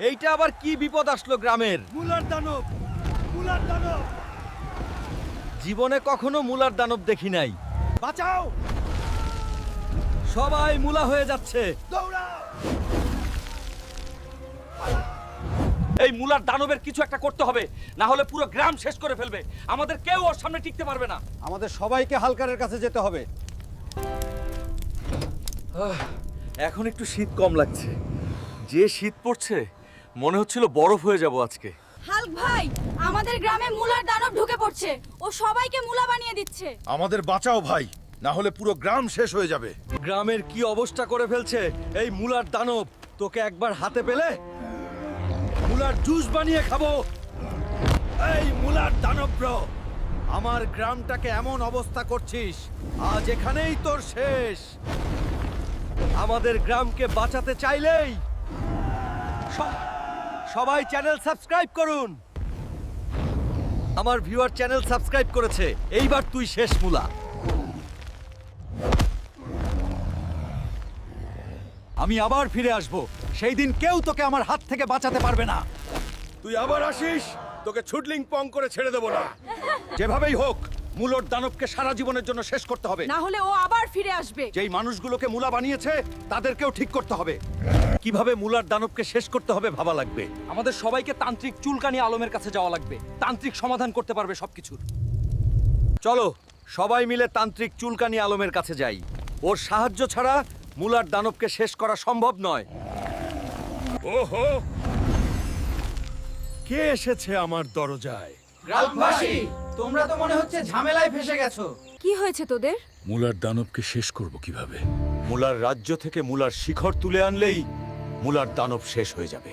এইটা আবার কি বিপদ আসলো গ্রামের? মুলার দানব, মুলার দানব! জীবনে কখনো মুলার দানব দেখি নাই। বাঁচাও! সবাই মুলা হয়ে যাচ্ছে। দৌড়াও! এই মুলার দানবের কিছু একটা করতে হবে, না হলে পুরো গ্রাম শেষ করে ফেলবে। আমাদের কেউ ওর সামনে টিকতে পারবে না। আমাদের সবাইকে হালকারের কাছে যেতে হবে। এখন একটু শীত কম লাগছে। যে শীত পড়ছে মনে হচ্ছিল বরফ হয়ে যাব আজকে। হাল্ক ভাই, আমাদের গ্রামে মুলার দানব ঢুকে পড়ছে। ও সবাইকে মুলা বানিয়ে দিচ্ছে। আমাদের বাঁচাও ভাই, না হলে পুরো গ্রাম শেষ হয়ে যাবে। গ্রামের কি অবস্থা করে ফেলছে এই মুলার দানব। তোকে একবার হাতে পেলে মুলার জুস বানিয়ে খাবো। এই মুলার দানব ব্রো, আমার গ্রামটাকে এমন অবস্থা করছিস, আজ এখানেই তোর শেষ। আমাদের গ্রামকে বাঁচাতে চাইলেই সবাই চ্যানেল সাবস্ক্রাইব করুন। আমার ভিউয়ার চ্যানেল সাবস্ক্রাইব করেছে। এইবার তুই শেষ মুলা। আমি আবার ফিরে আসব, সেই দিন কেউ তোকে আমার হাত থেকে বাঁচাতে পারবে না। তুই আবার আসিস, তোকে ছুটলিং পং করে ছেড়ে দেবো না। যেভাবেই হোক মুলোর দানবকে সারা জীবনের জন্য শেষ করতে হবে। না হলে ও আবার ফিরে আসবে। যেই মানুষগুলোকে মুলা বানিয়েছে তাদেরকেও ঠিক করতে হবে। কিভাবে মুলার দানবকে শেষ করতে হবে ভাবা লাগবে। আমাদের সবাইকে তান্ত্রিক চুলকানি আলমের কাছে যাওয়া লাগবে। তান্ত্রিক সমাধান করতে পারবে সবকিছুর। চলো সবাই মিলে তান্ত্রিক চুলকানি আলমের কাছে যাই। ওর সাহায্য ছাড়া মুলার দানবকে শেষ করা সম্ভব নয়। ওহো, কে এসেছে আমার দরজায়? গ্রামবাসী, তোমরা তো মনে হচ্ছে ঝামেলায় ফেসে গেছো। কি হয়েছে তোদের? মুলার দানবকে শেষ করব কিভাবে? মুলার রাজ্য থেকে মুলার শিখর তুলে আনলেই মুলার দানব শেষ হয়ে যাবে।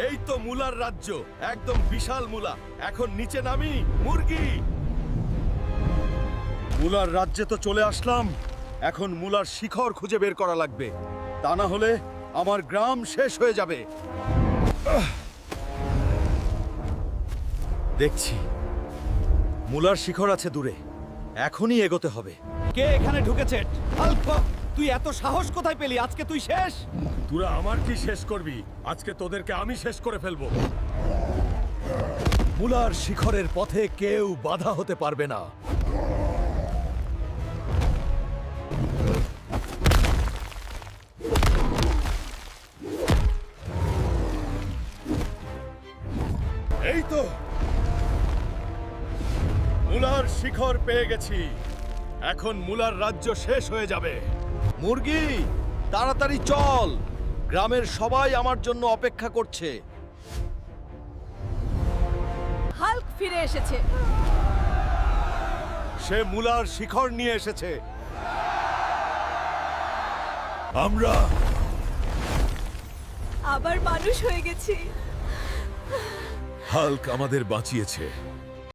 এই তো মুলার রাজ্য, একদম বিশাল মুলা। এখন নিচে নামি মুরগি। মুলার রাজ্যে তো চলে আসলাম, এখন মুলার শিখর খুঁজে বের করা লাগবে, তা না হলে আমার গ্রাম শেষ হয়ে যাবে। দেখছি মুলার শিখর আছে দূরে, এখনই এগোতে হবে। কে এখানে ঢুকেছে? হাল্ক, তুই এত সাহস কোথায় পেলি? আজকে তুই শেষ। তোরা আমার কি শেষ করবি? আজকে তোদেরকে আমি শেষ করে ফেলবো। মুলার শিখরের পথে কেউ বাধা হতে পারবে না। এই তো মুলার শিখর পেয়ে গেছি। এখন মুলার রাজ্য শেষ হয়ে যাবে। মুরগি তাড়াতাড়ি চল, গ্রামের সবাই আমার জন্য অপেক্ষা করছে। হাল্ক ফিরে এসেছে। সে মুলার শিখর নিয়ে এসেছে। আমরা আবার মানুষ হয়ে গেছি। হাল্ক আমাদের বাঁচিয়েছে।